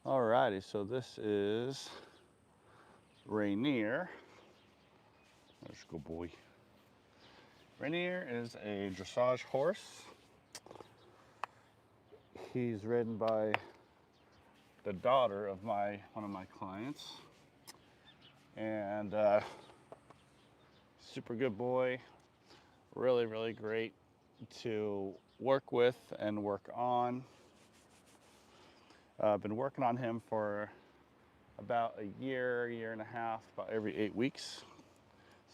Alrighty, so this is Rainier. There's a good boy. Rainier is a dressage horse. He's ridden by the daughter of one of my clients, and super good boy. Really, really great to work with and work on. I've been working on him for about a year and a half, about every 8 weeks.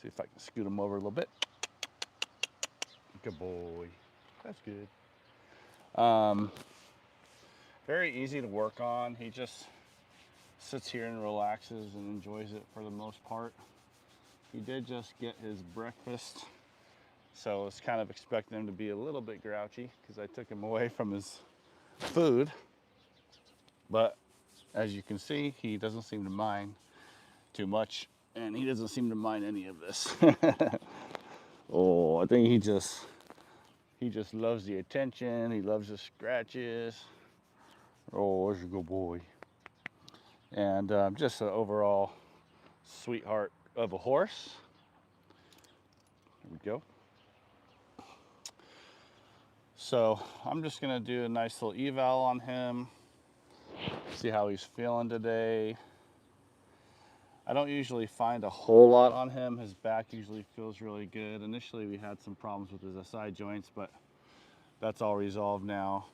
See if I can scoot him over a little bit. Good boy. That's good. Very easy to work on. He just sits here and relaxes and enjoys it for the most part. He did just get his breakfast, so I was kind of expecting him to be a little bit grouchy because I took him away from his food. But as you can see, he doesn't seem to mind too much, and he doesn't seem to mind any of this. Oh, I think he just loves the attention. He loves the scratches. Oh, there's a good boy. And just an overall sweetheart of a horse. There we go. So I'm just gonna do a nice little eval on him, see how he's feeling today. I don't usually find a whole lot on him. His back usually feels really good. Initially we had some problems with his SI joints, but that's all resolved now.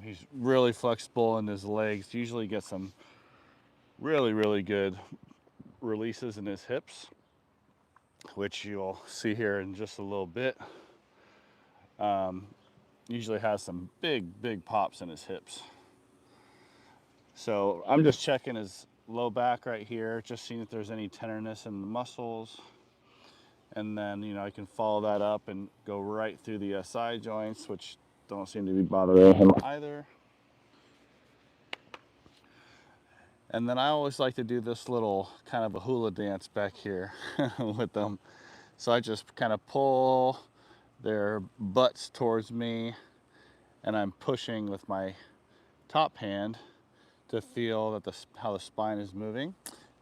He's really flexible in his legs. Usually gets some really, really good releases in his hips, which you'll see here in just a little bit. Usually has some big pops in his hips. So I'm just checking his low back right here, just seeing if there's any tenderness in the muscles. And then, I can follow that up and go right through the SI joints, which don't seem to be bothering him either. And then I always like to do this little kind of a hula dance back here with them. So I just kind of pull their butts towards me, and I'm pushing with my top hand to feel that how the spine is moving.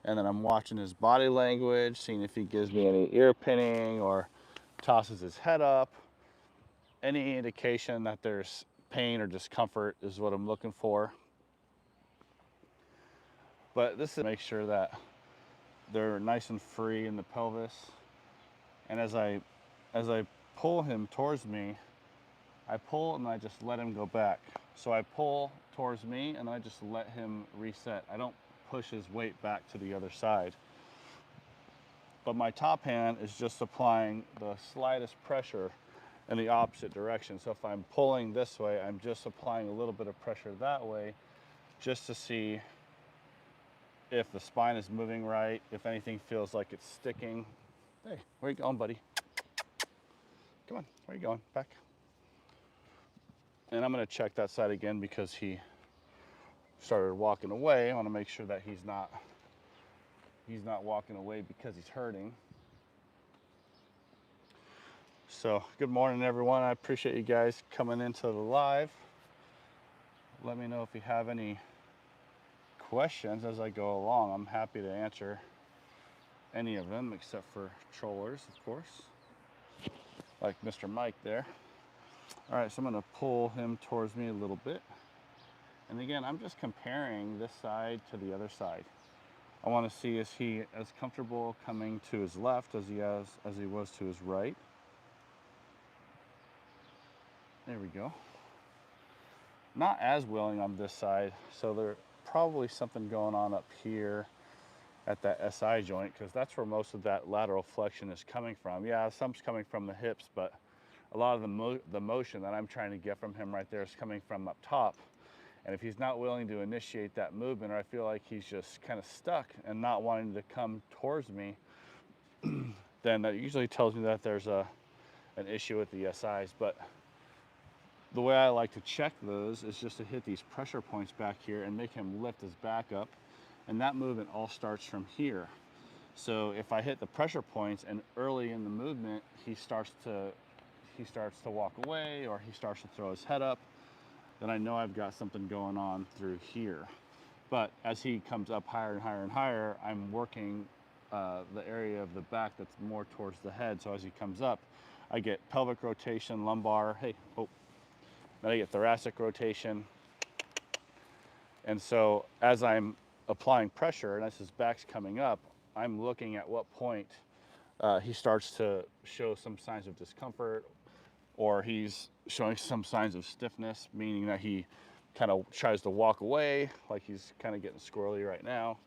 And then I'm watching his body language, seeing if he gives me any ear pinning or tosses his head up. Any indication that there's pain or discomfort is what I'm looking for. But this is to make sure that they're nice and free in the pelvis. And as I pull him towards me, I pull and I just let him go back. So I pull towards me and I just let him reset. I don't push his weight back to the other side. But my top hand is just applying the slightest pressure in the opposite direction. So if I'm pulling this way, I'm just applying a little bit of pressure that way, just to see if the spine is moving right, if anything feels like it's sticking. Hey, where you going, buddy? Come on, where you going? Back. And I'm gonna check that side again because he started walking away. I wanna make sure that he's not walking away because he's hurting. So good morning, everyone. I appreciate you guys coming into the live. Let me know if you have any questions as I go along. I'm happy to answer any of them, except for trollers, of course, like Mr. Mike there. All right, so I'm gonna pull him towards me a little bit. And again, I'm just comparing this side to the other side. I want to see, is he as comfortable coming to his left as he was to his right. There we go. Not as willing on this side, so there's probably something going on up here at that SI joint, because that's where most of that lateral flexion is coming from. Yeah, some's coming from the hips, but a lot of the motion that I'm trying to get from him right there is coming from up top. And if he's not willing to initiate that movement, or I feel like he's just kind of stuck and not wanting to come towards me, then that usually tells me that there's an issue with the SIs. But the way I like to check those is just to hit these pressure points back here and make him lift his back up. And that movement all starts from here. So if I hit the pressure points and early in the movement he starts to walk away, or he starts to throw his head up, then I know I've got something going on through here. But as he comes up higher and higher and higher, I'm working the area of the back that's more towards the head. So as he comes up, I get pelvic rotation, lumbar, hey, oh, then I get thoracic rotation. And so as I'm applying pressure and as his back's coming up, I'm looking at what point he starts to show some signs of discomfort, or he's showing some signs of stiffness, meaning that he kind of tries to walk away, like he's kind of getting squirrely right now.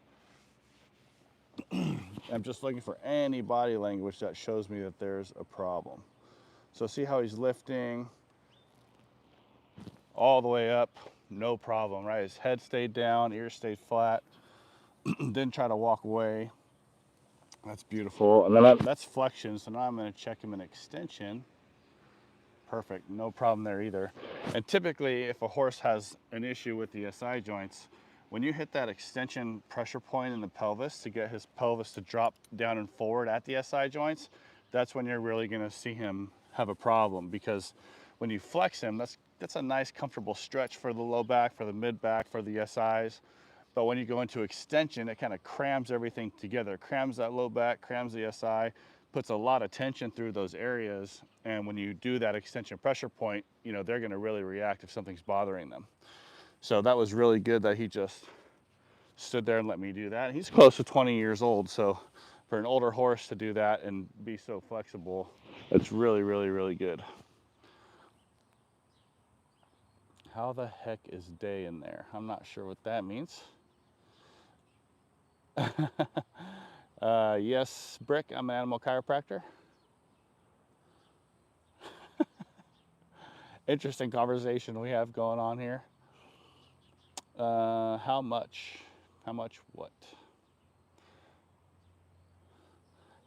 I'm just looking for any body language that shows me that there's a problem. So see how he's lifting all the way up, no problem, right? His head stayed down, ears stayed flat, didn't try to walk away. That's beautiful. And then that's flexion, so now I'm gonna check him in extension. Perfect, no problem there either. And typically, if a horse has an issue with the SI joints, when you hit that extension pressure point in the pelvis to get his pelvis to drop down and forward at the SI joints, that's when you're really gonna see him have a problem, because when you flex him, that's a nice comfortable stretch for the low back, for the mid back, for the SIs. But when you go into extension, it kind of crams everything together, crams that low back, crams the SI, puts a lot of tension through those areas. And when you do that extension pressure point, you know, they're going to really react if something's bothering them. So that was really good that he just stood there and let me do that. He's close to 20 years old. So for an older horse to do that and be so flexible, it's really, really, really good. How the heck is day in there? I'm not sure what that means. Yes, Brick, I'm an animal chiropractor. Interesting conversation we have going on here. How much? How much what?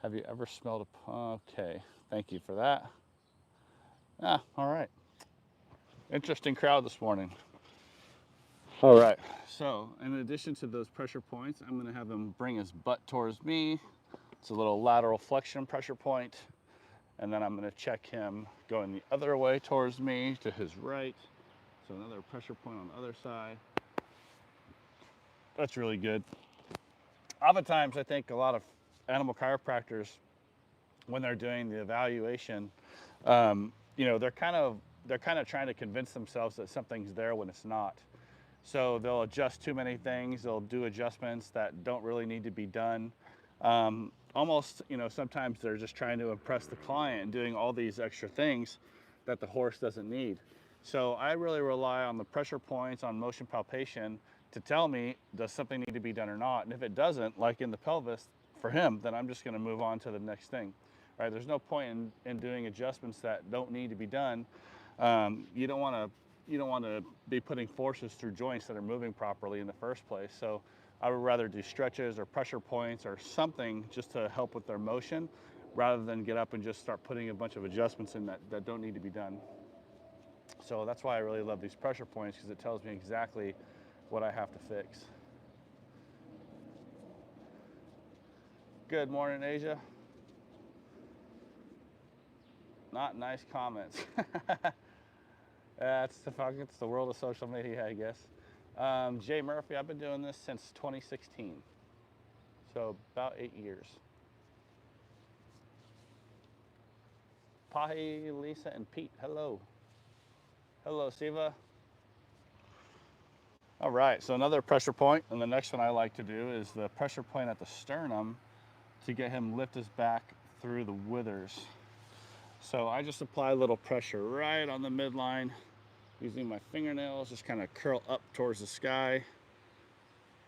Have you ever smelled a... Okay, thank you for that. Ah, all right. Interesting crowd this morning. All right, so in addition to those pressure points, I'm gonna have him bring his butt towards me. It's a little lateral flexion pressure point. And then I'm gonna check him going the other way towards me to his right. So another pressure point on the other side. That's really good. Oftentimes, I think a lot of animal chiropractors, when they're doing the evaluation, you know, they're kind of trying to convince themselves that something's there when it's not. So they'll adjust too many things. They'll do adjustments that don't really need to be done. Almost, you know, sometimes they're just trying to impress the client and doing all these extra things that the horse doesn't need. So I really rely on the pressure points, on motion palpation to tell me, does something need to be done or not? And if it doesn't, like in the pelvis for him, then I'm just going to move on to the next thing. Right? There's no point in doing adjustments that don't need to be done. You don't want to be putting forces through joints that are moving properly in the first place. So I would rather do stretches or pressure points or something just to help with their motion, rather than get up and just start putting a bunch of adjustments in that don't need to be done. So that's why I really love these pressure points, because it tells me exactly what I have to fix. Good morning, Asia. Not nice comments. It's the world of social media, I guess. Jay Murphy, I've been doing this since 2016. So about 8 years. Pahi, Lisa, and Pete, hello. Hello, Siva. All right, so another pressure point, and the next one I like to do is the pressure point at the sternum to get him lift his back through the withers. So I just apply a little pressure right on the midline, using my fingernails, just kind of curl up towards the sky.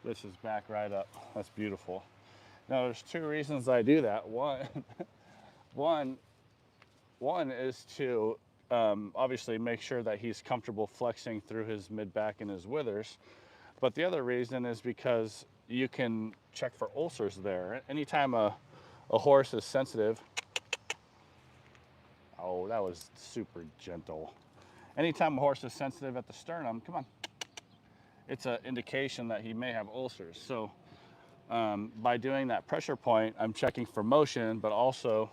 Lifts his back right up. That's beautiful. Now there's two reasons I do that. One is to obviously make sure that he's comfortable flexing through his mid back and his withers. But the other reason is because you can check for ulcers there. Anytime a horse is sensitive, oh, that was super gentle. Anytime a horse is sensitive at the sternum, come on, it's an indication that he may have ulcers. So by doing that pressure point, I'm checking for motion, but also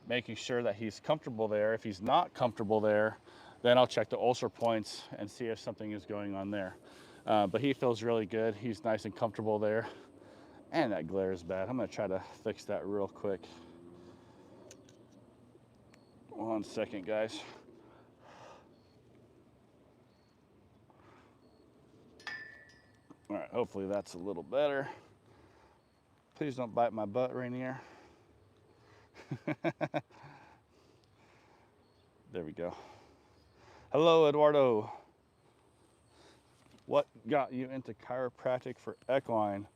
making sure that he's comfortable there. If he's not comfortable there, then I'll check the ulcer points and see if something is going on there. But he feels really good. He's nice and comfortable there. And that glare is bad. I'm gonna try to fix that real quick. 1 second, guys. All right, hopefully that's a little better. Please don't bite my butt, Rainier. There we go. Hello, Eduardo. What got you into chiropractic for equine?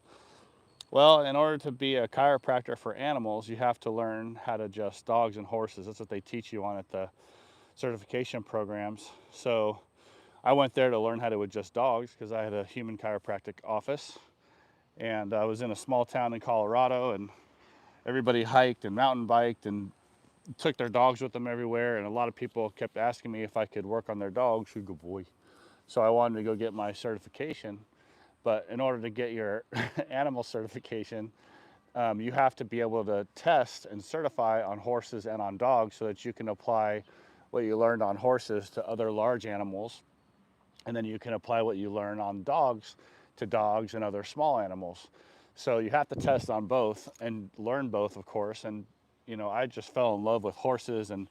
Well, in order to be a chiropractor for animals, you have to learn how to adjust dogs and horses. That's what they teach you on at the certification programs. So I went there to learn how to adjust dogs because I had a human chiropractic office. And I was in a small town in Colorado, and everybody hiked and mountain biked and took their dogs with them everywhere. And a lot of people kept asking me if I could work on their dogs. Good boy. So I wanted to go get my certification. But in order to get your animal certification, you have to be able to test and certify on horses and on dogs so that you can apply what you learned on horses to other large animals. And then you can apply what you learn on dogs to dogs and other small animals. So you have to test on both and learn both, of course. And, you know, I just fell in love with horses and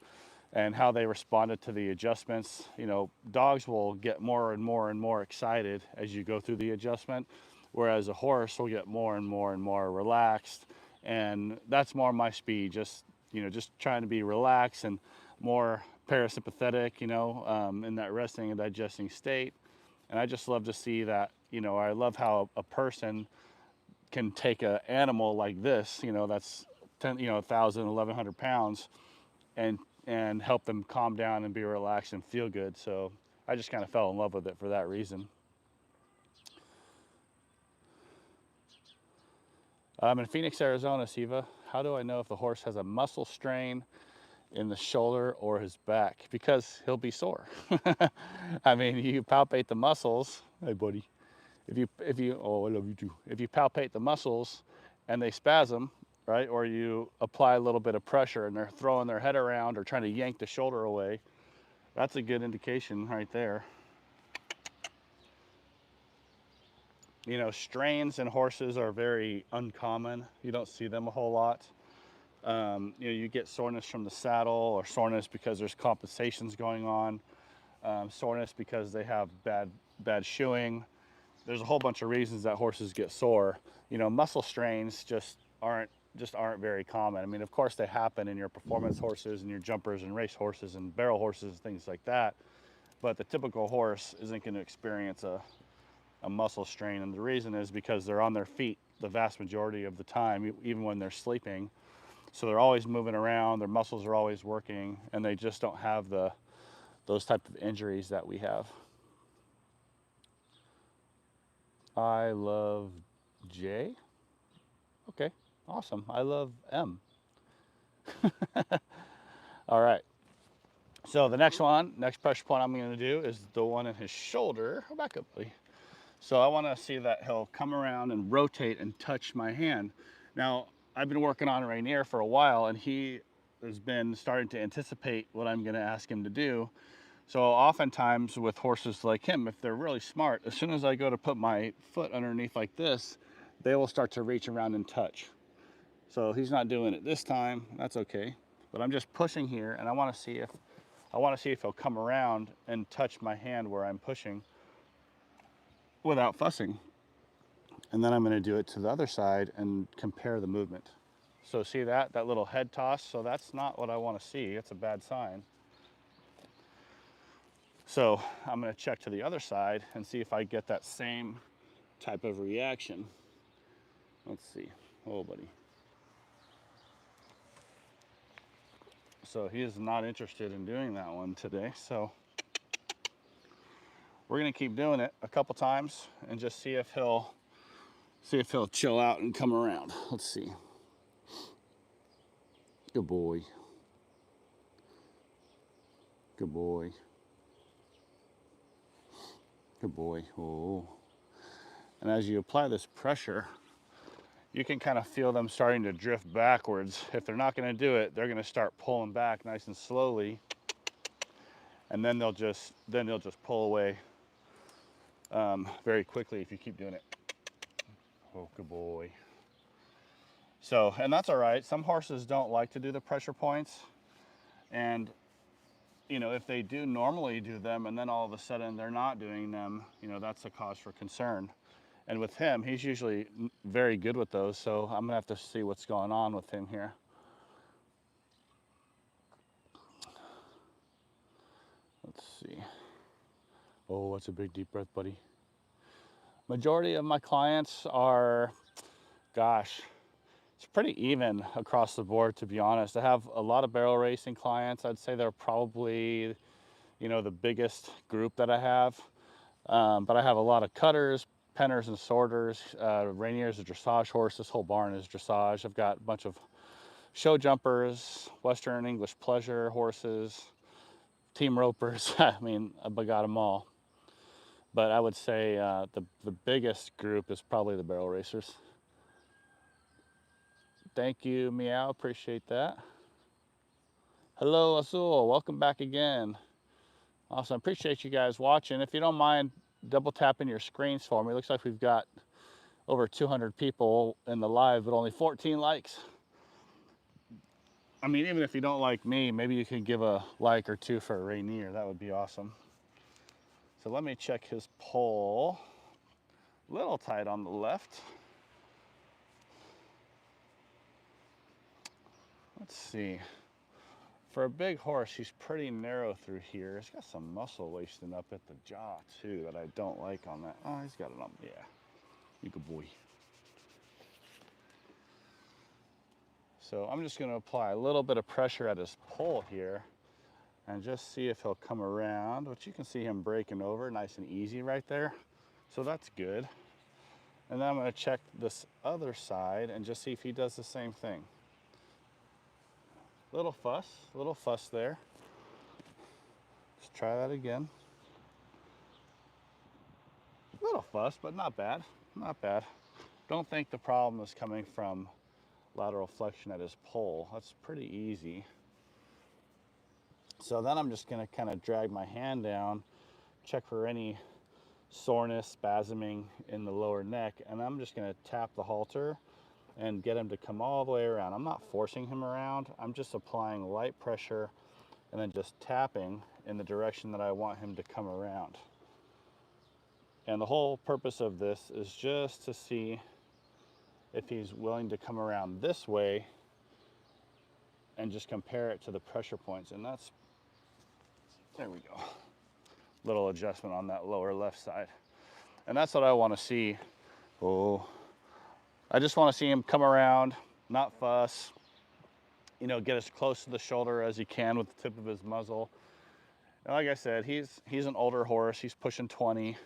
how they responded to the adjustments. You know, dogs will get more and more and more excited as you go through the adjustment, whereas a horse will get more and more and more relaxed. And that's more my speed, just, you know, just trying to be relaxed and more parasympathetic, you know, in that resting and digesting state. And I just love to see that, you know, I love how a person can take an animal like this, you know, that's 10, you know, 1,000, 1,100 pounds and help them calm down and be relaxed and feel good. So I just kind of fell in love with it for that reason. I'm in Phoenix, Arizona, Siva. How do I know if the horse has a muscle strain in the shoulder or his back? Because he'll be sore. I mean, you palpate the muscles. Hey, buddy. Oh, I love you too. If you palpate the muscles and they spasm, right, or you apply a little bit of pressure and they're throwing their head around or trying to yank the shoulder away, that's a good indication right there. You know, strains in horses are very uncommon. You don't see them a whole lot. You know, you get soreness from the saddle, or soreness because there's compensations going on, soreness because they have bad shoeing. There's a whole bunch of reasons that horses get sore. You know, muscle strains just aren't very common. I mean, of course they happen in your performance horses and your jumpers and race horses and barrel horses, things like that. But the typical horse isn't going to experience a muscle strain. And the reason is because they're on their feet the vast majority of the time, even when they're sleeping. So they're always moving around, their muscles are always working, and they just don't have those type of injuries that we have. I love J. Okay, awesome. I love M. All right. So the next pressure point I'm going to do is the one in his shoulder. Go back up, please. So I want to see that he'll come around and rotate and touch my hand. Now, I've been working on Rainier for a while, and he has been starting to anticipate what I'm going to ask him to do. So oftentimes with horses like him, if they're really smart, as soon as I go to put my foot underneath like this, they will start to reach around and touch. So he's not doing it this time. That's okay. But I'm just pushing here, and I want to see if he'll come around and touch my hand where I'm pushing without fussing. And then I'm going to do it to the other side and compare the movement. So see that little head toss? So that's not what I want to see. It's a bad sign. So I'm going to check to the other side and see if I get that same type of reaction. Let's see. Oh, buddy. So he is not interested in doing that one today. So we're going to keep doing it a couple times and just see if he'll chill out and come around. Let's see. Good boy. Good boy. Good boy. Oh. And as you apply this pressure, you can kind of feel them starting to drift backwards. If they're not going to do it, they're going to start pulling back nice and slowly. and then they'll just pull away very quickly if you keep doing it. Oh, good boy. So, and that's all right. Some horses don't like to do the pressure points, and you know, if they do normally do them and then all of a sudden they're not doing them, you know, that's a cause for concern. And with him, he's usually very good with those, so I'm gonna have to see what's going on with him here. Let's see. Oh, that's a big deep breath, buddy. Majority of my clients are, gosh, it's pretty even across the board, to be honest. I have a lot of barrel racing clients. I'd say they're probably, you know, the biggest group that I have. But I have a lot of cutters, penners, and sorters. Rainier's a dressage horse. This whole barn is dressage. I've got a bunch of show jumpers, Western English pleasure horses, team ropers. I mean, I got them all. But I would say the biggest group is probably the barrel racers. Thank you, Meow. Appreciate that. Hello, Azul. Welcome back again. Awesome. Appreciate you guys watching. If you don't mind double tapping your screens for me, it looks like we've got over 200 people in the live, but only 14 likes. I mean, even if you don't like me, maybe you can give a like or two for Rainier. That would be awesome. So let me check his pole. Little tight on the left. Let's see. For a big horse, he's pretty narrow through here. He's got some muscle wasting up at the jaw too that I don't like on that. Oh, he's got it on. Yeah, you good boy. So I'm just going to apply a little bit of pressure at his pole here and just see if he'll come around, which you can see him breaking over nice and easy right there. So that's good. And then I'm going to check this other side and just see if he does the same thing. Little fuss there. Let's try that again. Little fuss, but not bad, not bad. Don't think the problem is coming from lateral flexion at his pole. That's pretty easy. So then I'm just going to kind of drag my hand down, check for any soreness, spasming in the lower neck, and I'm just going to tap the halter and get him to come all the way around. I'm not forcing him around. I'm just applying light pressure and then just tapping in the direction that I want him to come around. And the whole purpose of this is just to see if he's willing to come around this way and just compare it to the pressure points. And that's, there we go. Little adjustment on that lower left side. And that's what I want to see. Oh, I just want to see him come around, not fuss, you know, get as close to the shoulder as he can with the tip of his muzzle. And like I said, he's an older horse. He's pushing 20.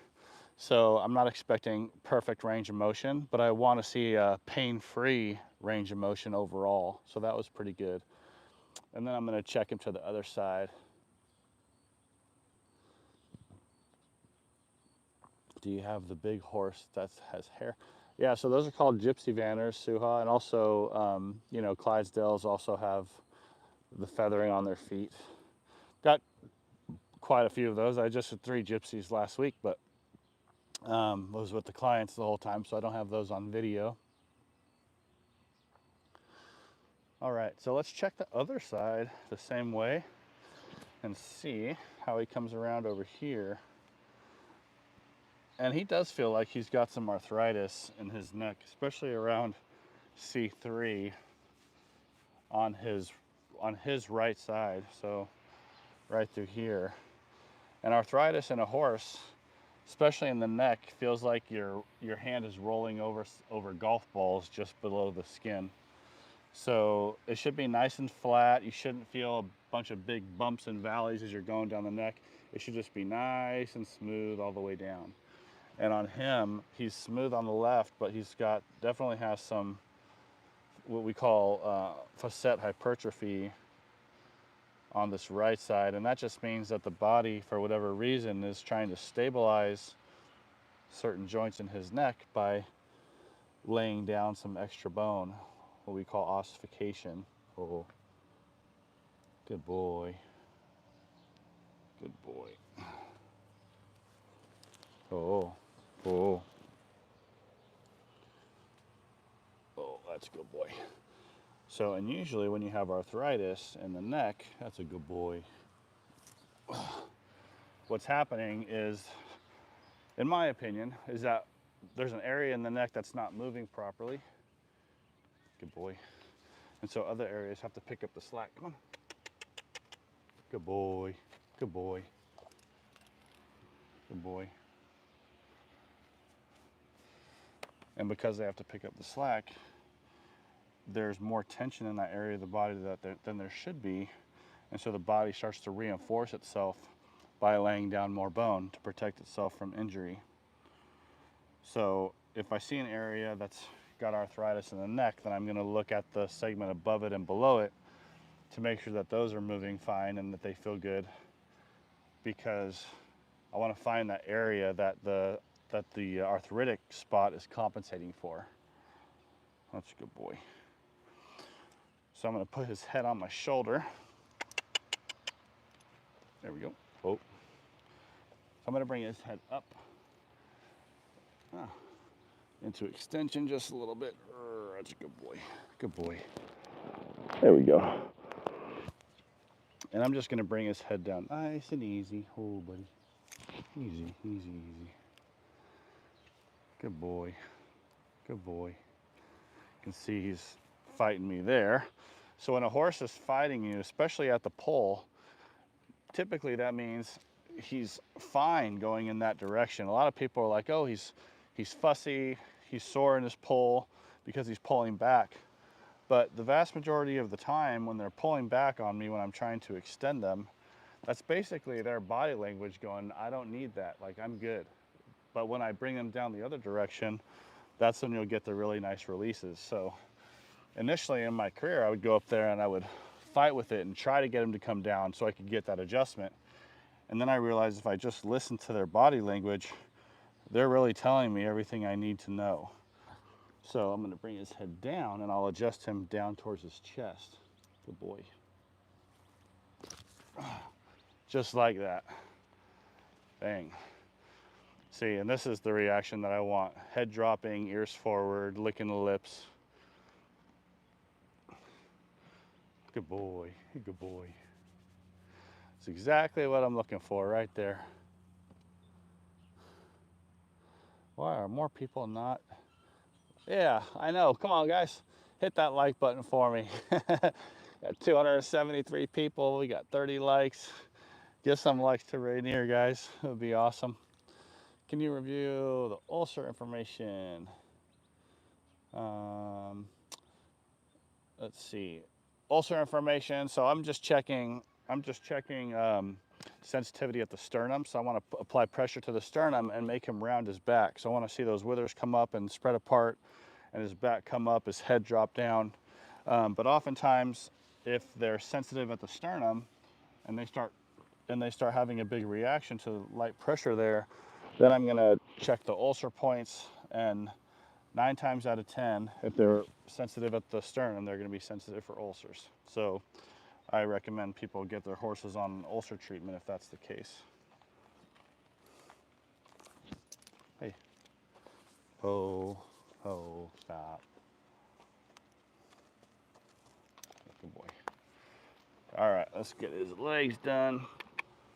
So I'm not expecting perfect range of motion, but I want to see a pain-free range of motion overall. So that was pretty good. And then I'm going to check him to the other side. Do you have the big horse that has hair? Yeah, so those are called gypsy vanners, Suha, and also, you know, Clydesdales also have the feathering on their feet. Got quite a few of those. I just had 3 gypsies last week, but was with the clients the whole time, so I don't have those on video. All right, so let's check the other side the same way and see how he comes around over here. And he does feel like he's got some arthritis in his neck, especially around C3 on his right side, so right through here. And arthritis in a horse, especially in the neck, feels like your hand is rolling over golf balls just below the skin. So it should be nice and flat. You shouldn't feel a bunch of big bumps and valleys as you're going down the neck. It should just be nice and smooth all the way down. And on him, he's smooth on the left, but he's got, definitely has some, what we call facet hypertrophy on this right side. And that just means that the body, for whatever reason, is trying to stabilize certain joints in his neck by laying down some extra bone, what we call ossification. Oh, good boy. Good boy. Oh, oh. Oh, that's a good boy. So, and usually when you have arthritis in the neck, that's a good boy. What's happening is, in my opinion, is that there's an area in the neck that's not moving properly. Good boy. And so other areas have to pick up the slack. Come on. Good boy. Good boy. Good boy. And because they have to pick up the slack, there's more tension in that area of the body than there should be. And so the body starts to reinforce itself by laying down more bone to protect itself from injury. So if I see an area that's got arthritis in the neck, then I'm going to look at the segment above it and below it to make sure that those are moving fine and that they feel good, because I want to find that area that the arthritic spot is compensating for. That's a good boy. So I'm going to put his head on my shoulder. There we go. Oh. So I'm going to bring his head up into extension just a little bit. That's a good boy. Good boy. There we go. And I'm just going to bring his head down nice and easy. Oh, buddy. Easy, easy, easy. Good boy. Good boy. You can see he's fighting me there. So when a horse is fighting you, especially at the pole, typically that means he's fine going in that direction. A lot of people are like, oh, he's fussy, he's sore in his pole because he's pulling back. But the vast majority of the time when they're pulling back on me when I'm trying to extend them, that's basically their body language going, I don't need that, like I'm good. But when I bring them down the other direction, that's when you'll get the really nice releases. So initially in my career, I would go up there and I would fight with it and try to get them to come down so I could get that adjustment. And then I realized if I just listen to their body language, they're really telling me everything I need to know. So I'm going to bring his head down and I'll adjust him down towards his chest. Good boy. Just like that. Bang. See, and this is the reaction that I want. Head dropping, ears forward, licking the lips. Good boy. Good boy. It's exactly what I'm looking for right there. Why are more people not? Yeah, I know. Come on, guys. Hit that like button for me. Got 273 people. We got 30 likes. Give some likes to Rainier, guys. It would be awesome. Can you review the ulcer information? Let's see. Ulcer information. So I'm just checking sensitivity at the sternum. So I want to apply pressure to the sternum and make him round his back. So I want to see those withers come up and spread apart, and his back come up, his head drop down. But oftentimes, if they're sensitive at the sternum and they start having a big reaction to light pressure there, then I'm going to check the ulcer points, and 9 times out of 10, if they're sensitive at the sternum, they're going to be sensitive for ulcers. So I recommend people get their horses on ulcer treatment if that's the case. Hey. Oh, stop. Good boy. All right, let's get his legs done.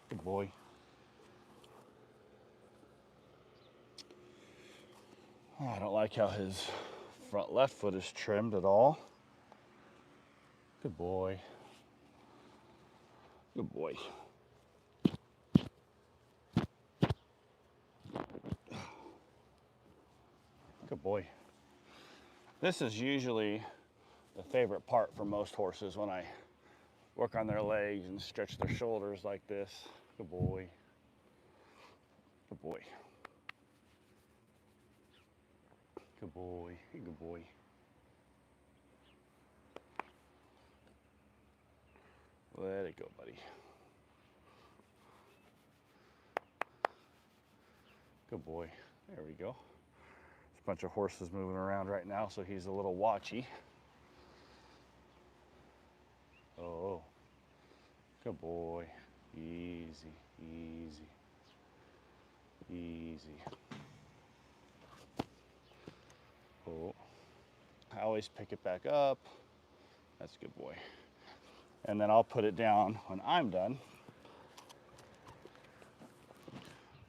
Good boy. Oh, I don't like how his front left foot is trimmed at all. Good boy. Good boy. Good boy. This is usually the favorite part for most horses when I work on their legs and stretch their shoulders like this. Good boy. Good boy. Good boy. Good boy. Let it go, buddy. Good boy. There we go. There's a bunch of horses moving around right now, so he's a little watchy. Oh, good boy. Easy, Easy. Easy. Oh. I always pick it back up. That's a good boy. And then I'll put it down when I'm done.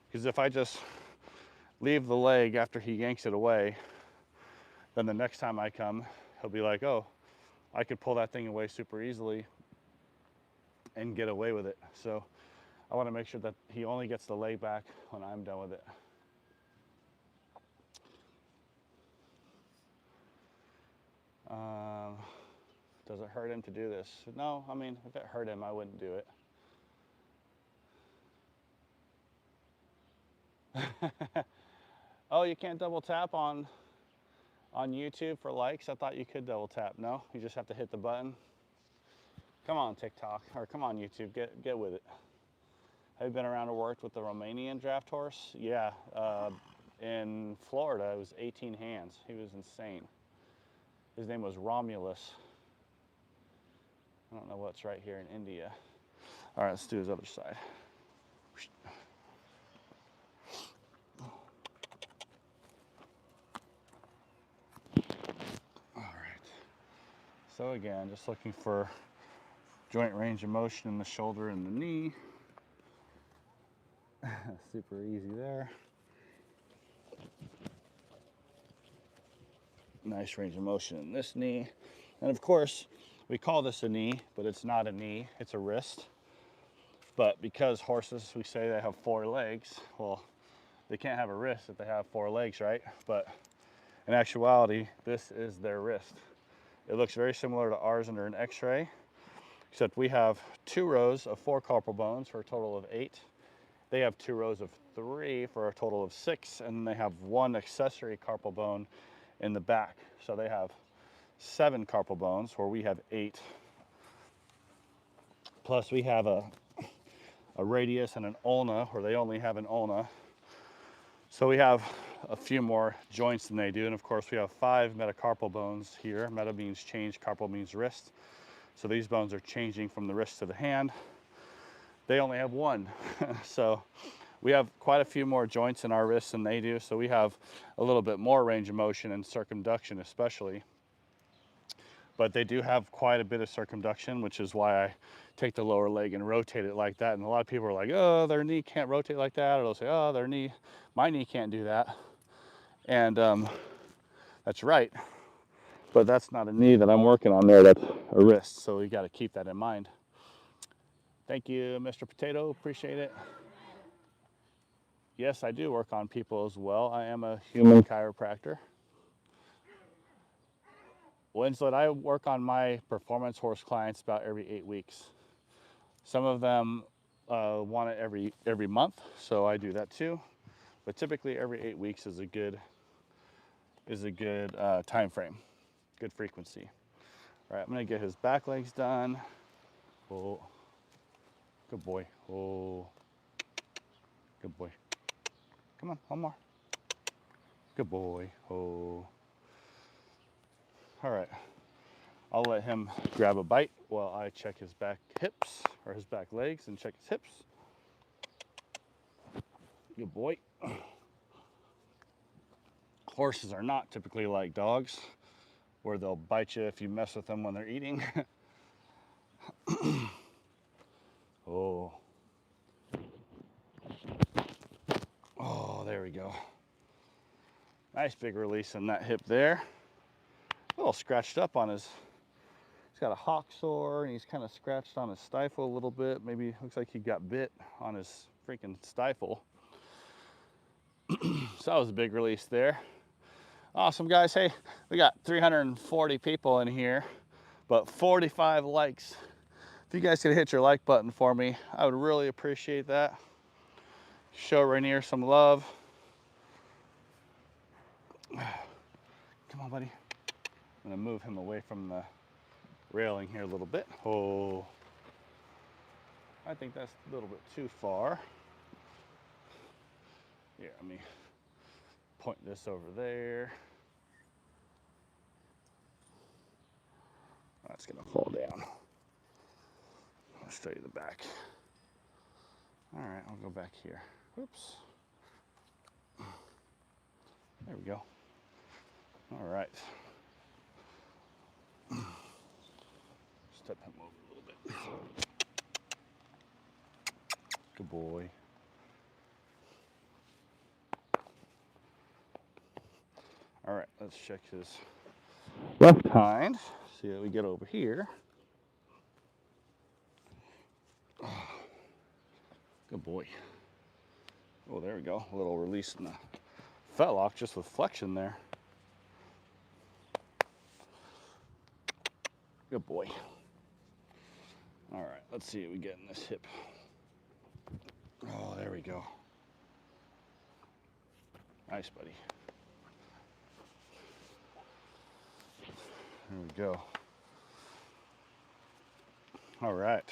Because if I just leave the leg after he yanks it away, then the next time I come, he'll be like, oh, I could pull that thing away super easily and get away with it. So I want to make sure that he only gets the leg back when I'm done with it. Does it hurt him to do this? No, I mean, if it hurt him, I wouldn't do it. Oh, you can't double tap on YouTube for likes? I thought you could double tap. No, you just have to hit the button. Come on, TikTok, or come on, YouTube, get with it. Have you been around or worked with the Romanian draft horse? Yeah, in Florida, it was 18 hands. He was insane. His name was Romulus. I don't know what's right here in India. All right, let's do his other side. All right. So again, just looking for joint range of motion in the shoulder and the knee. Super easy there. Nice range of motion in this knee. And of course, we call this a knee, but it's not a knee, it's a wrist. But because horses, we say they have 4 legs, well, they can't have a wrist if they have 4 legs, right? But in actuality, this is their wrist. It looks very similar to ours under an x-ray, except we have 2 rows of 4 carpal bones for a total of 8. They have 2 rows of 3 for a total of 6, and they have 1 accessory carpal bone in the back. So they have 7 carpal bones, where we have 8. Plus we have a radius and an ulna, where they only have an ulna. So we have a few more joints than they do. And of course we have 5 metacarpal bones here. Meta means change, carpal means wrist. So these bones are changing from the wrist to the hand. They only have 1. So we have quite a few more joints in our wrists than they do. So we have a little bit more range of motion and circumduction especially. But they do have quite a bit of circumduction, which is why I take the lower leg and rotate it like that. And a lot of people are like, oh, their knee can't rotate like that. Or they'll say, oh, my knee can't do that. And that's right. But that's not a knee that I'm working on there, that's a wrist. So we got to keep that in mind. Thank you, Mr. Potato, appreciate it. Yes, I do work on people as well. I am a human chiropractor. Winslet, I work on my performance horse clients about every 8 weeks. Some of them want it every month, so I do that too. But typically every 8 weeks is a good time frame, good frequency. All right, I'm gonna get his back legs done. Oh, good boy. Oh, good boy. Come on, one more. Good boy. Oh. All right. I'll let him grab a bite while I check his back hips, or his back legs, and check his hips. Good boy. Horses are not typically like dogs, where they'll bite you if you mess with them when they're eating. Oh. Oh, there we go. Nice big release in that hip there. A little scratched up on his, he's got a hock sore, and he's kind of scratched on his stifle a little bit. Maybe looks like he got bit on his freaking stifle. So that was a big release there. Awesome, guys. Hey, we got 340 people in here, but 45 likes. If you guys could hit your like button for me, I would really appreciate that. Show Rainier some love. Come on, buddy. I'm gonna move him away from the railing here a little bit. Oh, I think that's a little bit too far. Here, let me point this over there. That's gonna fall down. I'll show you the back. All right, I'll go back here. Whoops. There we go. All right. Step him over a little bit. Good boy. All right, let's check his left hind. See what we get over here. Oh, good boy. Oh, there we go. A little release in the fetlock just with flexion there. Good boy. All right, let's see what we get in this hip. Oh, there we go. Nice, buddy. There we go. All right.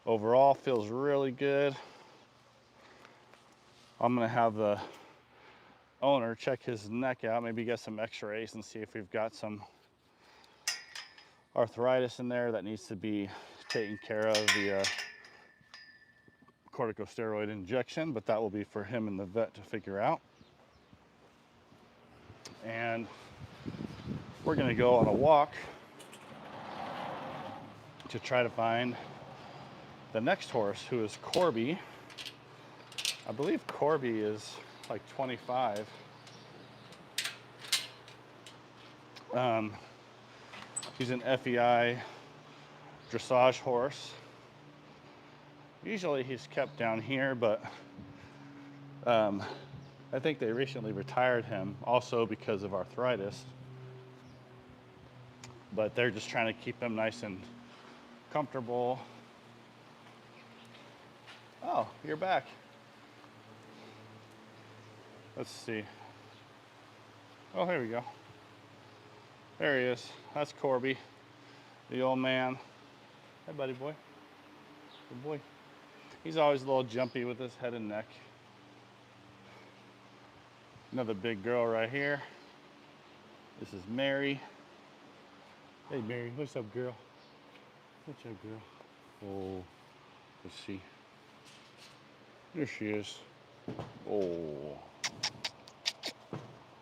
Overall, feels really good. I'm gonna have the owner check his neck out, maybe get some x-rays and see if we've got some arthritis in there that needs to be taken care of via corticosteroid injection, but that will be for him and the vet to figure out. And we're gonna go on a walk to try to find the next horse, who is Corby. I believe Corby is like 25. He's an FEI dressage horse. Usually he's kept down here, but I think they recently retired him also because of arthritis. But they're just trying to keep him nice and comfortable. Oh, you're back. Let's see. Oh, here we go. There he is. That's Corby, the old man. Hey, buddy boy. Good boy. He's always a little jumpy with his head and neck. Another big girl right here. This is Mary. Hey, Mary. What's up, girl? What's up, girl? Oh, let's see. There she is. Oh.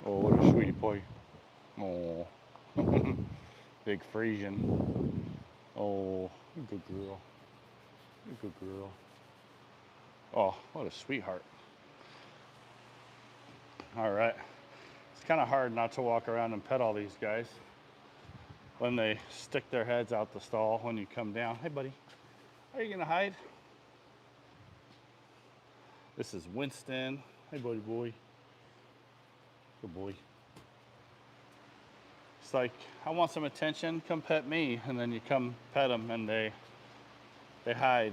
Oh, what a sweetie boy. Oh. Big Frisian. Oh, good girl. Good girl. Oh, what a sweetheart. All right. It's kind of hard not to walk around and pet all these guys when they stick their heads out the stall when you come down. Hey, buddy. Are you going to hide? This is Winston. Hey, buddy boy. Good boy. It's like, I want some attention, come pet me. And then you come pet them and they hide.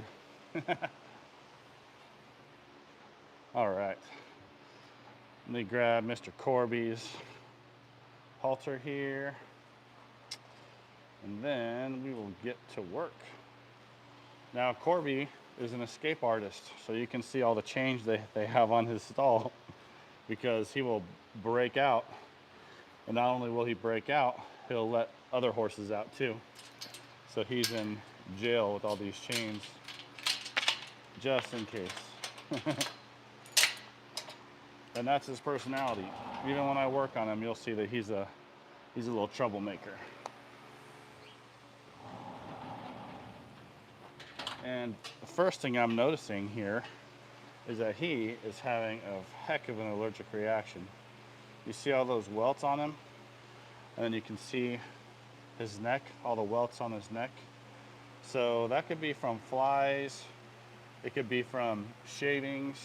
All right. Let me grab Mr. Corby's halter here. And then we will get to work. Now, Corby is an escape artist, so you can see all the change they have on his stall, because he will break out. And not only will he break out, he'll let other horses out too. So he's in jail with all these chains, just in case. And that's his personality. Even when I work on him, you'll see that he's a little troublemaker. And the first thing I'm noticing here is that he is having a heck of an allergic reaction. You see all those welts on him? And then you can see his neck, all the welts on his neck. So that could be from flies. It could be from shavings.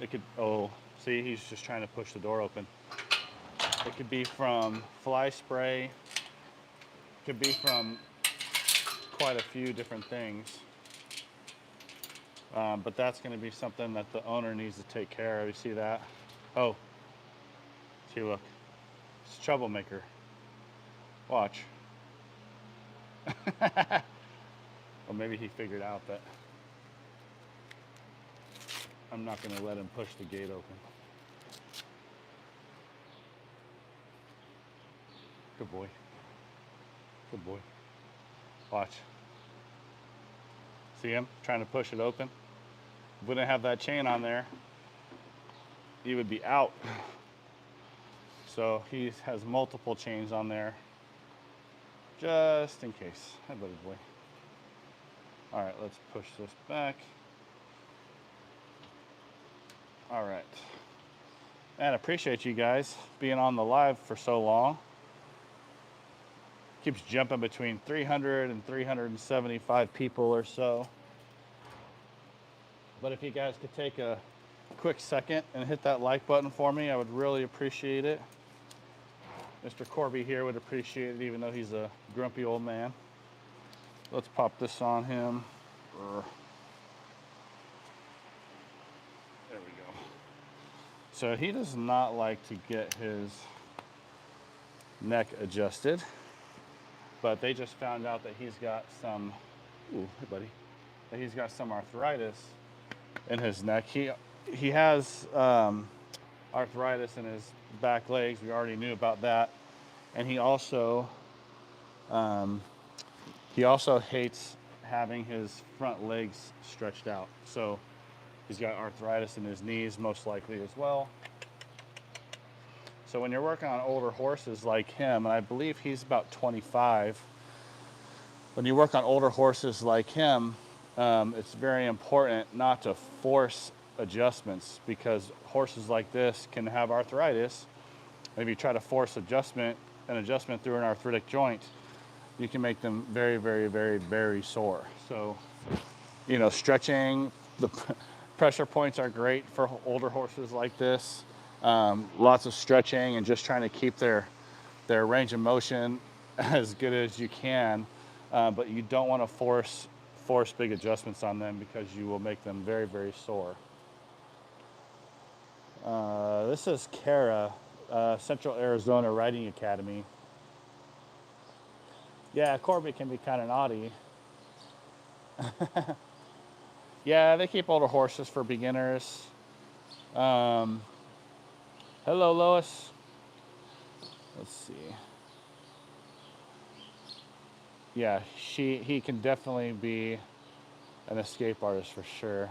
It could, oh, see, he's just trying to push the door open. It could be from fly spray. It could be from quite a few different things. But that's going to be something that the owner needs to take care of. You see that? Oh, see, look, it's a troublemaker. Watch. Well, maybe he figured out that I'm not going to let him push the gate open. Good boy. Good boy. Watch. See him trying to push it open? If we didn't have that chain on there, he would be out. So he has multiple chains on there, just in case. Hi, buddy boy. All right, let's push this back. All right. And I appreciate you guys being on the live for so long. Keeps jumping between 300 and 375 people or so. But if you guys could take a quick second and hit that like button for me, I would really appreciate it. Mr. Corby here would appreciate it, even though he's a grumpy old man. Let's pop this on him. There we go. So he does not like to get his neck adjusted, but they just found out that he's got some, ooh, hey buddy, that he's got some arthritis in his neck. He has arthritis in his back legs. We already knew about that. And he also hates having his front legs stretched out. So he's got arthritis in his knees, most likely as well. So when you're working on older horses like him, and I believe he's about 25, when you work on older horses like him, it's very important not to force adjustments, because horses like this can have arthritis. If you try to force an adjustment through an arthritic joint, you can make them very, very, very, very sore. So, you know, stretching, the pressure points are great for older horses like this. Lots of stretching and just trying to keep their range of motion as good as you can. But you don't want to force big adjustments on them, because you will make them very, very sore. This is Kara, Central Arizona Riding Academy. Yeah, Corby can be kind of naughty. Yeah, they keep older horses for beginners. Hello, Lois. Let's see. Yeah, he can definitely be an escape artist for sure.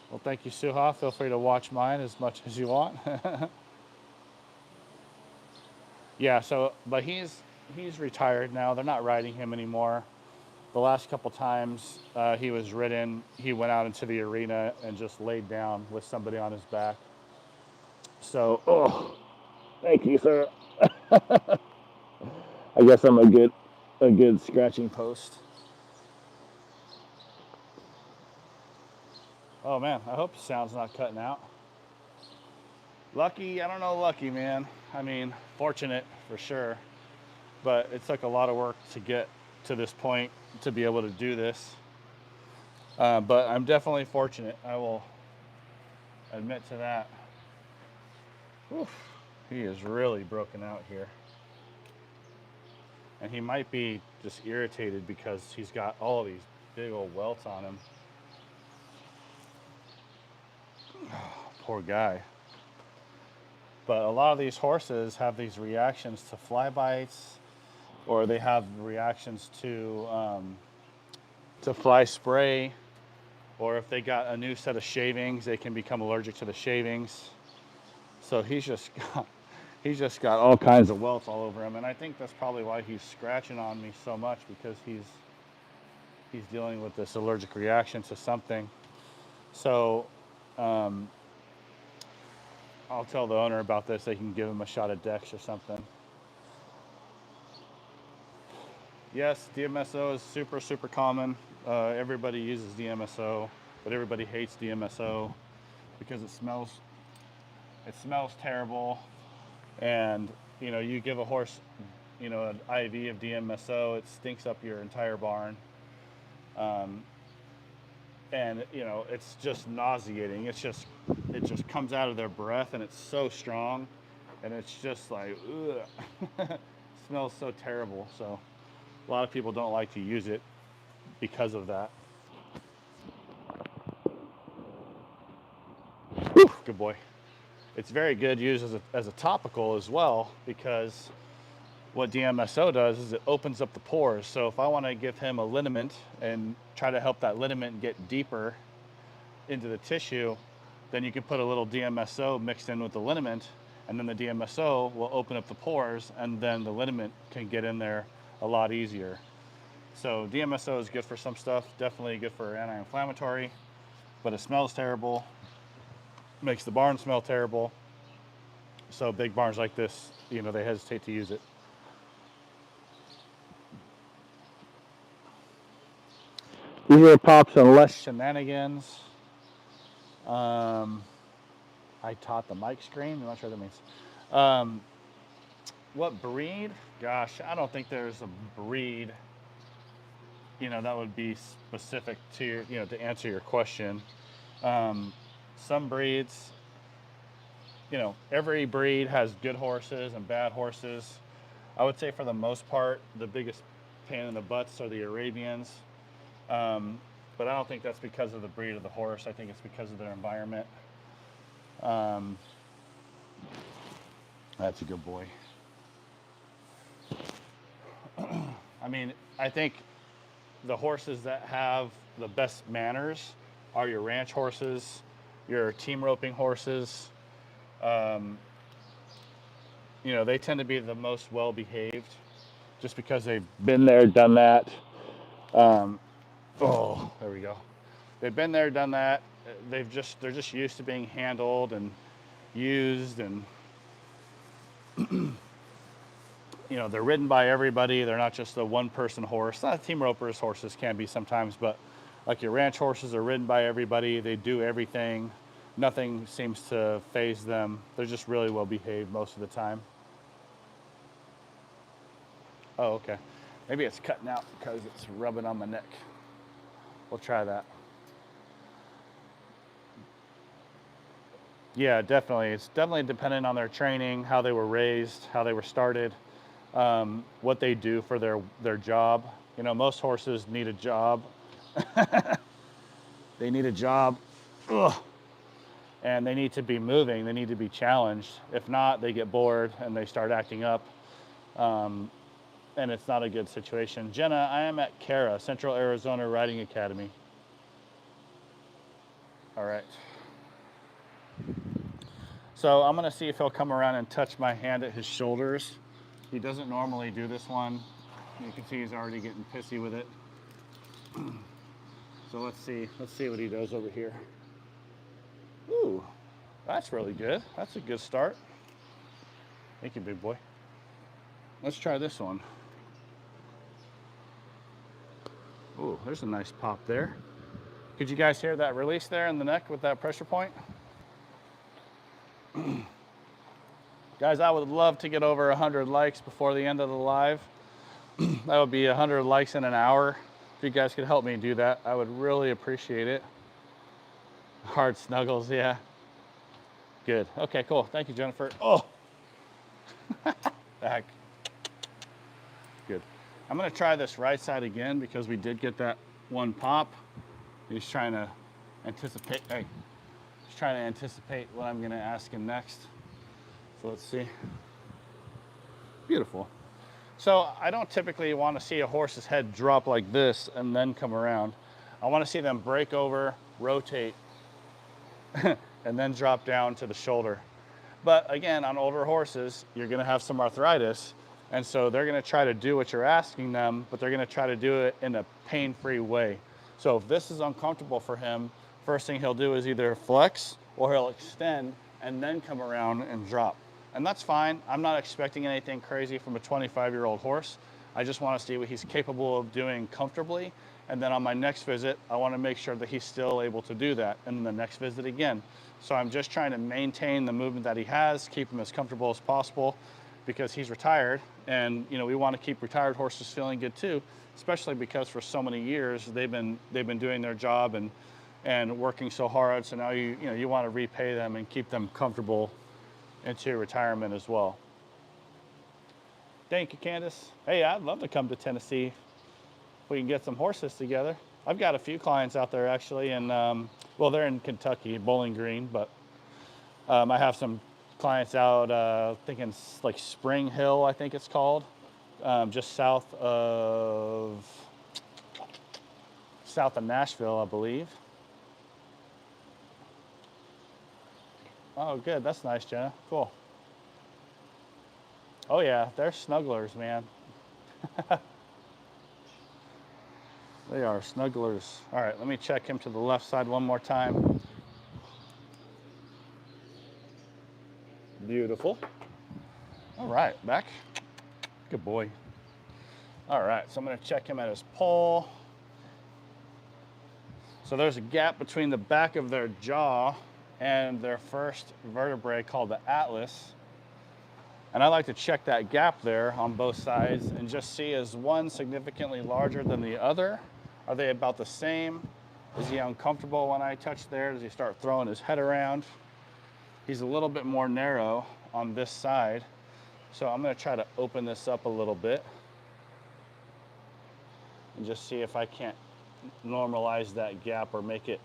Well, thank you, Suha. Feel free to watch mine as much as you want. Yeah, so, but he's retired now. They're not riding him anymore. The last couple times he was ridden, he went out into the arena and just laid down with somebody on his back. So, oh, thank you, sir. I guess I'm a good scratching post. Oh man, I hope the sound's not cutting out. Lucky, I don't know, lucky, man. I mean, fortunate for sure, but it took a lot of work to get to this point to be able to do this. But I'm definitely fortunate. I will admit to that. Oof, he is really broken out here. And he might be just irritated because he's got all of these big old welts on him. Poor guy. But a lot of these horses have these reactions to fly bites, or they have reactions to fly spray, or if they got a new set of shavings, they can become allergic to the shavings. So he's just got all kinds of welts all over him, and I think that's probably why he's scratching on me so much, because he's dealing with this allergic reaction to something. So I'll tell the owner about this. They can give him a shot of Dex or something. Yes, DMSO is super, super common. Everybody uses DMSO, but everybody hates DMSO because it smells terrible. And, you know, you give a horse, you know, an IV of DMSO, it stinks up your entire barn. And, you know, it's just nauseating. It just comes out of their breath, and it's so strong, and it's just like, ugh. Smells so terrible. So a lot of people don't like to use it because of that. Whew, good boy. It's very good used as a topical as well, because what DMSO does is it opens up the pores. So if I want to give him a liniment and try to help that liniment get deeper into the tissue, then you can put a little DMSO mixed in with the liniment, and then the DMSO will open up the pores, and then the liniment can get in there a lot easier. So DMSO is good for some stuff, definitely good for anti-inflammatory, but it smells terrible, makes the barn smell terrible. So big barns like this, you know, they hesitate to use it. Easier pops and less shenanigans. I taught the mic screen. I'm not sure what that means. What breed? Gosh, I don't think there's a breed, you know, that would be specific to your, you know, to answer your question. Some breeds, you know, every breed has good horses and bad horses. I would say for the most part, the biggest pain in the butts are the Arabians. But I don't think that's because of the breed of the horse. I think it's because of their environment. That's a good boy. I mean, I think the horses that have the best manners are your ranch horses, your team roping horses. You know, they tend to be the most well behaved just because they've been there, done that. Oh, there we go. They've been there, done that. They're just used to being handled and used, and you know, they're ridden by everybody. They're not just a one-person horse. Team ropers horses can be sometimes, but like your ranch horses are ridden by everybody. They do everything. Nothing seems to faze them. They're just really well behaved most of the time. Oh, okay. Maybe it's cutting out because it's rubbing on my neck. We'll try that. Yeah, definitely. It's definitely dependent on their training, how they were raised, how they were started, what they do for their job. You know, most horses need a job. They need a job. Ugh. And they need to be moving. They need to be challenged. If not, they get bored and they start acting up. And it's not a good situation. Jenna, I am at CARA, Central Arizona Riding Academy. All right. So I'm gonna see if he'll come around and touch my hand at his shoulders. He doesn't normally do this one. You can see he's already getting pissy with it. So let's see what he does over here. Ooh, that's really good. That's a good start. Thank you, big boy. Let's try this one. Ooh, there's a nice pop there. Could you guys hear that release there in the neck with that pressure point? Guys, I would love to get over 100 likes before the end of the live. That would be 100 likes in an hour. If you guys could help me do that, I would really appreciate it. Hard snuggles, yeah. Good. Okay, cool. Thank you, Jennifer. Oh, back. Good. I'm gonna try this right side again because we did get that one pop. He's trying to anticipate. Hey, he's trying to anticipate what I'm gonna ask him next. So let's see. Beautiful. So I don't typically want to see a horse's head drop like this and then come around. I want to see them break over, rotate, and then drop down to the shoulder. But again, on older horses, you're going to have some arthritis, and so they're going to try to do what you're asking them, but they're going to try to do it in a pain-free way. So if this is uncomfortable for him, first thing he'll do is either flex or he'll extend and then come around and drop. And that's fine. I'm not expecting anything crazy from a 25-year-old horse. I just want to see what he's capable of doing comfortably. And then on my next visit, I want to make sure that he's still able to do that. And then the next visit again. So I'm just trying to maintain the movement that he has, keep him as comfortable as possible, because he's retired. And you know, we want to keep retired horses feeling good too, especially because for so many years they've been doing their job and working so hard. So now you want to repay them and keep them comfortable into retirement as well. Thank you, Candace. Hey, I'd love to come to Tennessee. We can get some horses together. I've got a few clients out there actually, and well, they're in Kentucky, Bowling Green, but I have some clients out thinking like Spring Hill, I think it's called. just south of Nashville, I believe. Oh, good. That's nice, Jenna. Cool. Oh yeah, they're snugglers, man. They are snugglers. All right, let me check him to the left side one more time. Beautiful. All right, back. Good boy. All right, so I'm gonna check him at his poll. So there's a gap between the back of their jaw and their first vertebrae called the atlas. And I like to check that gap there on both sides and just see, is one significantly larger than the other? Are they about the same? Is he uncomfortable when I touch there? Does he start throwing his head around? He's a little bit more narrow on this side. So I'm gonna try to open this up a little bit and just see if I can't normalize that gap or make it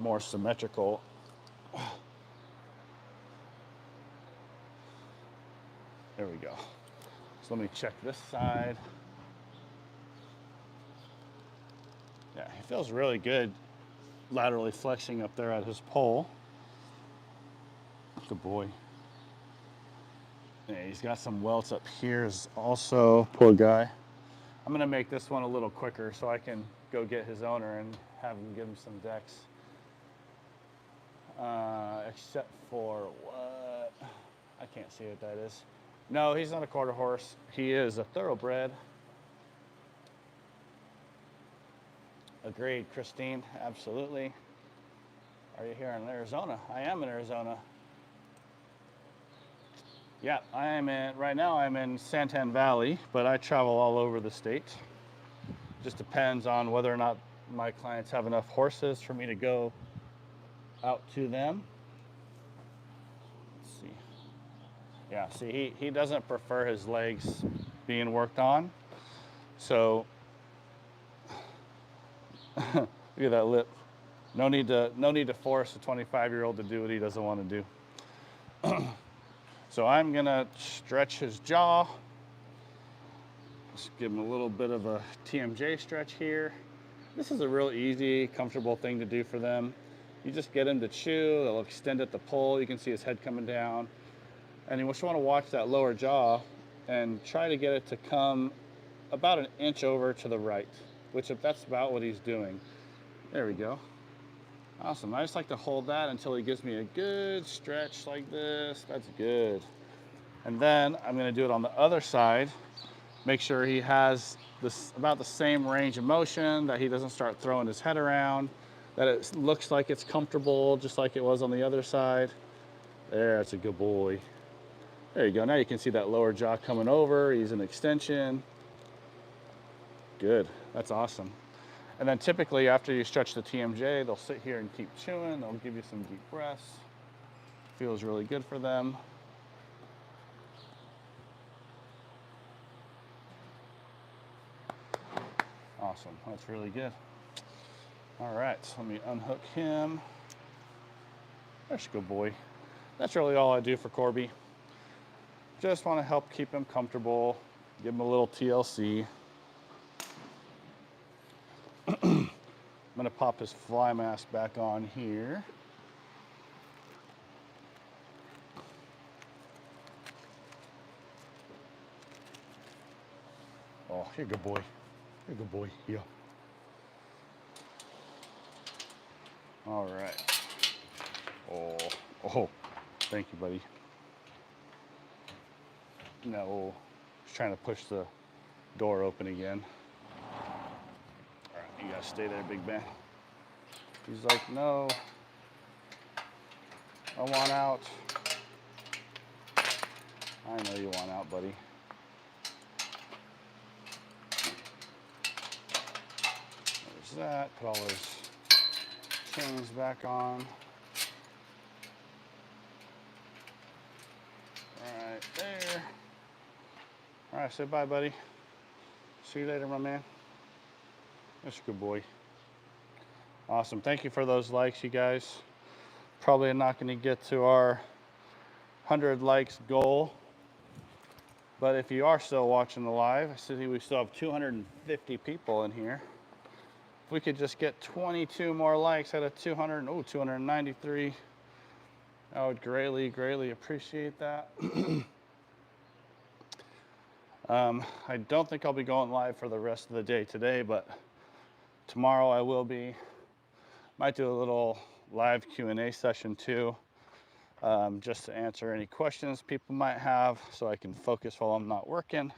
more symmetrical. There we go. So let me check this side. Yeah, he feels really good laterally flexing up there at his pole. Good boy. Yeah, he's got some welts up here also, poor guy. I'm gonna make this one a little quicker so I can go get his owner and have him give him some decks. Except for what? I can't see what that is. No, he's not a quarter horse. He is a thoroughbred. Agreed, Christine, absolutely. Are you here in Arizona? I am in Arizona. Yeah, I am in, right now I'm in Santan Valley, but I travel all over the state. Just depends on whether or not my clients have enough horses for me to go out to them. Let's see. Yeah, see, he doesn't prefer his legs being worked on. So, look at that lip. No need to force a 25-year-old to do what he doesn't want to do. So I'm gonna stretch his jaw. Just give him a little bit of a TMJ stretch here. This is a real easy, comfortable thing to do for them. You just get him to chew, they'll extend at the pole. You can see his head coming down. And you just wanna watch that lower jaw and try to get it to come about an inch over to the right, which that's about what he's doing. There we go. Awesome. I just like to hold that until he gives me a good stretch like this. That's good. And then I'm going to do it on the other side. Make sure he has this about the same range of motion, that he doesn't start throwing his head around, that it looks like it's comfortable just like it was on the other side. There, that's a good boy. There you go. Now you can see that lower jaw coming over. He's an extension. Good. That's awesome. And then typically after you stretch the TMJ, they'll sit here and keep chewing. They'll give you some deep breaths. Feels really good for them. Awesome, that's really good. All right, so let me unhook him. There's a good boy. That's really all I do for Corby. Just want to help keep him comfortable, give him a little TLC. I'm gonna pop his fly mask back on here. Oh, you're a good boy. You're a good boy, yeah. All right. Oh, thank you, buddy. No, just trying to push the door open again. All right, you gotta stay there, big man. He's like, no, I want out. I know you want out, buddy. There's that, put all those chains back on. Right there. All right, say bye, buddy. See you later, my man. That's a good boy. Awesome. Thank you for those likes, you guys. Probably not going to get to our 100 likes goal But if you are still watching the live, I see we still have 250 people in here. If we could just get 22 more likes out of 293, I would greatly appreciate that. I don't think I'll be going live for the rest of the day today, but tomorrow I will be. Might do a little live Q&A session too, just to answer any questions people might have so I can focus while I'm not working.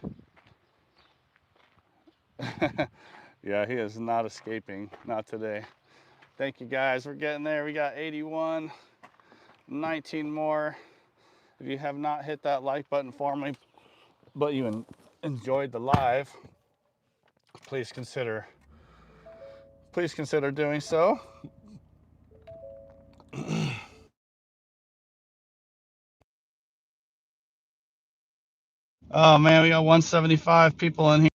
Yeah, he is not escaping, not today. Thank you guys, we're getting there. We got 81, 19 more. If you have not hit that like button for me, but you enjoyed the live, please consider doing so. Oh man, we got 175 people in here.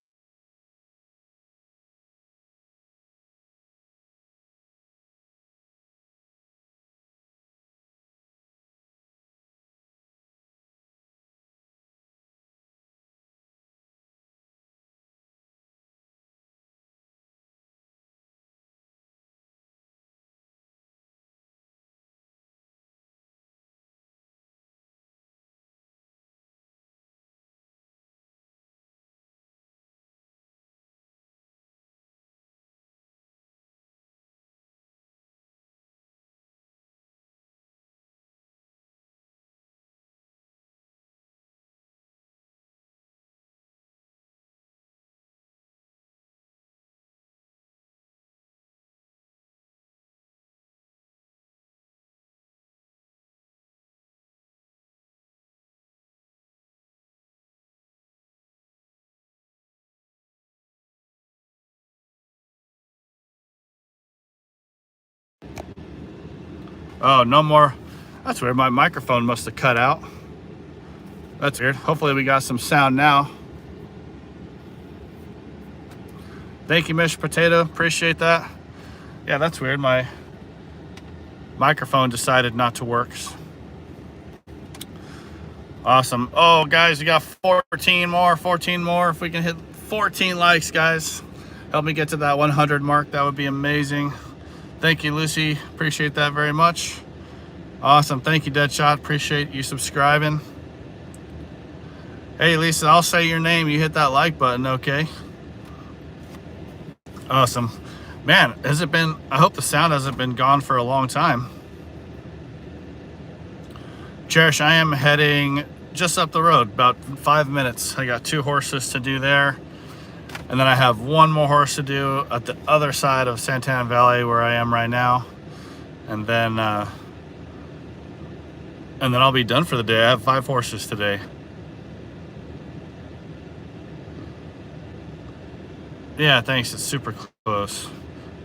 Oh, no more. That's weird. My microphone must have cut out. That's weird. Hopefully we got some sound now. Thank you, Mr. Potato. Appreciate that. Yeah, that's weird. My microphone decided not to work. Awesome. Oh, guys, we got 14 more. If we can hit 14 likes, guys, help me get to that 100 mark. That would be amazing. Thank you, Lucy. Appreciate that very much. Awesome. Thank you, Deadshot. Appreciate you subscribing. Hey, Lisa, I'll say your name. You hit that like button, okay? Awesome. Man, has it been, I hope the sound hasn't been gone for a long time. Cherish, I am heading just up the road, about 5 minutes. I got 2 horses to do there. And then I have 1 more horse to do at the other side of Santana Valley where I am right now. And then I'll be done for the day. I have 5 horses today. Yeah, thanks. It's super close.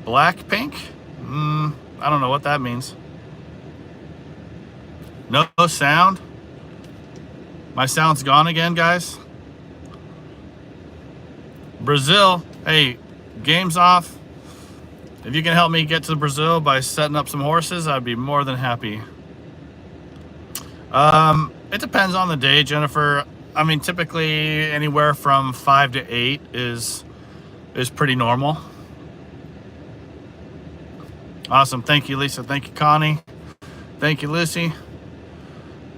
Black pink? I don't know what that means. No sound? My sound's gone again, guys. Brazil, hey, game's off. If you can help me get to Brazil by setting up some horses, I'd be more than happy. It depends on the day, Jennifer. I mean, typically anywhere from 5 to 8 is pretty normal. Awesome. Thank you, Lisa. Thank you, Connie. Thank you, Lucy.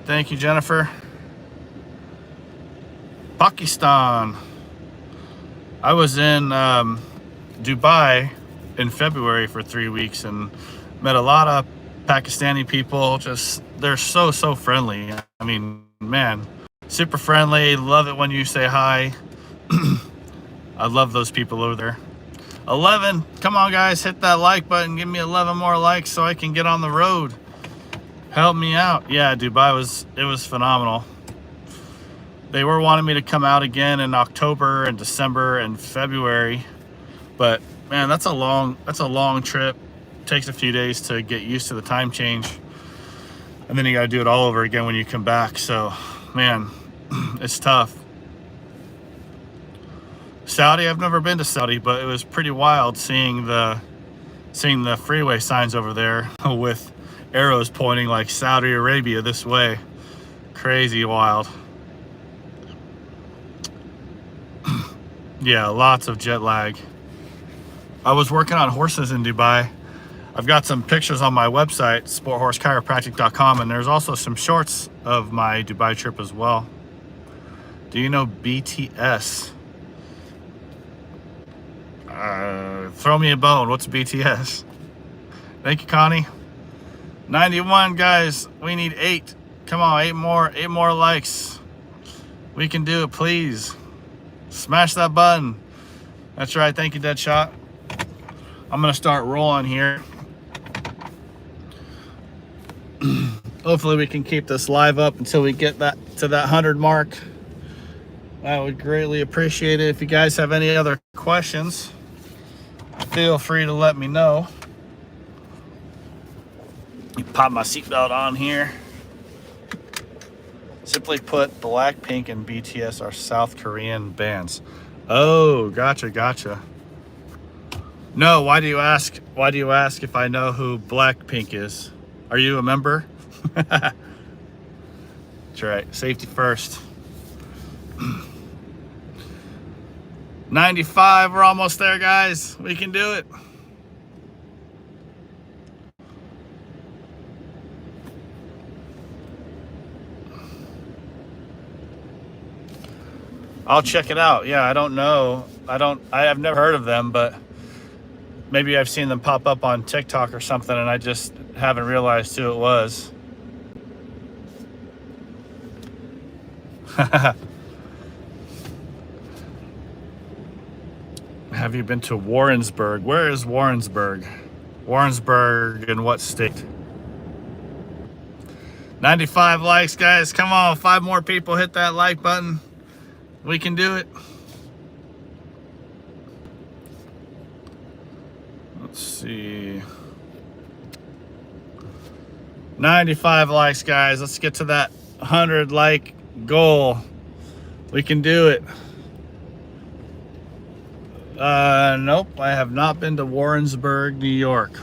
Thank you, Jennifer. Pakistan. I was in Dubai in February for 3 weeks and met a lot of Pakistani people. Just, they're so friendly. I mean, man, super friendly. Love it when you say hi. I love those people over there. 11, come on guys, hit that like button. Give me 11 more likes so I can get on the road. Help me out. Yeah, Dubai was phenomenal. They were wanting me to come out again in October and December and February, but man, that's a long trip. It takes a few days to get used to the time change, and then you got to do it all over again when you come back. So, man, it's tough. Saudi, I've never been to Saudi, but it was pretty wild seeing the freeway signs over there with arrows pointing like Saudi Arabia this way. Crazy wild. Yeah, lots of jet lag. I was working on horses in Dubai. I've got some pictures on my website, sporthorsechiropractic.com, and there's also some shorts of my Dubai trip as well. Do you know BTS? Throw me a bone. What's BTS? Thank you, Connie. 91, guys. We need 8. Come on, 8 more likes. We can do it, please. Smash that button. That's right. Thank you, Deadshot. I'm gonna start rolling here. Hopefully we can keep this live up until we get that to that 100 mark. I would greatly appreciate it. If you guys have any other questions, feel free to let me know. You pop my seatbelt on here. Simply put, Blackpink and BTS are South Korean bands. Oh, gotcha. No, why do you ask? Why do you ask if I know who Blackpink is? Are you a member? That's right. Safety first. 95. We're almost there, guys. We can do it. I'll check it out. Yeah, I don't know. I've never heard of them, but maybe I've seen them pop up on TikTok or something and I just haven't realized who it was. Have you been to Warrensburg? Where is Warrensburg? Warrensburg in what state? 95 likes, guys. Come on, 5 more people hit that like button. We can do it. Let's see. 95 likes, guys. Let's get to that 100 like goal. We can do it. Nope, I have not been to Warrensburg, New York.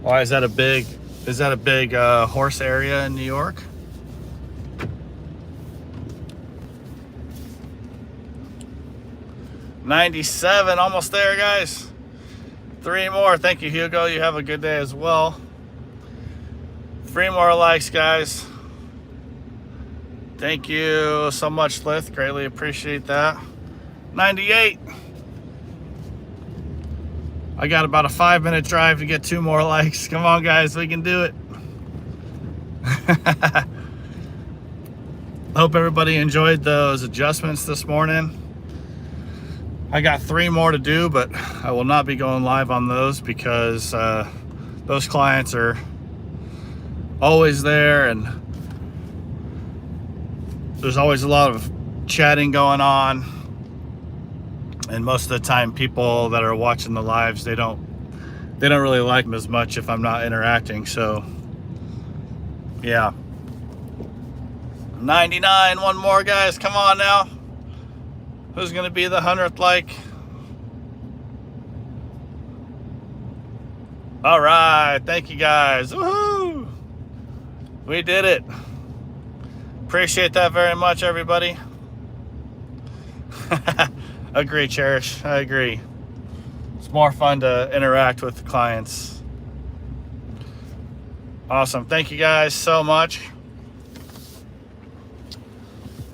Why is that a big horse area in New York? $97, almost there, guys. 3 more. Thank you, Hugo. You have a good day as well. 3 more likes, guys. Thank you so much, Lith. Greatly appreciate that. 98. I got about a 5-minute drive to get 2 more likes. Come on, guys. We can do it. Hope everybody enjoyed those adjustments this morning. I got 3 more to do, but I will not be going live on those because those clients are always there and there's always a lot of chatting going on. And most of the time people that are watching the lives, they don't really like them as much if I'm not interacting. So yeah. 99, 1 more, guys. Come on now. Who's gonna be the 100th like? All right, thank you, guys. Woohoo! We did it. Appreciate that very much, everybody. Agree, Cherish. I agree. It's more fun to interact with the clients. Awesome. Thank you guys so much.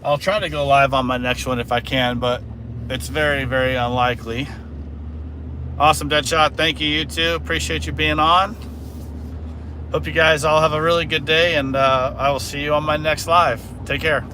I'll try to go live on my next one if I can, but it's very, very unlikely. Awesome, Deadshot. Thank you, you too. Appreciate you being on. Hope you guys all have a really good day, and I will see you on my next live. Take care.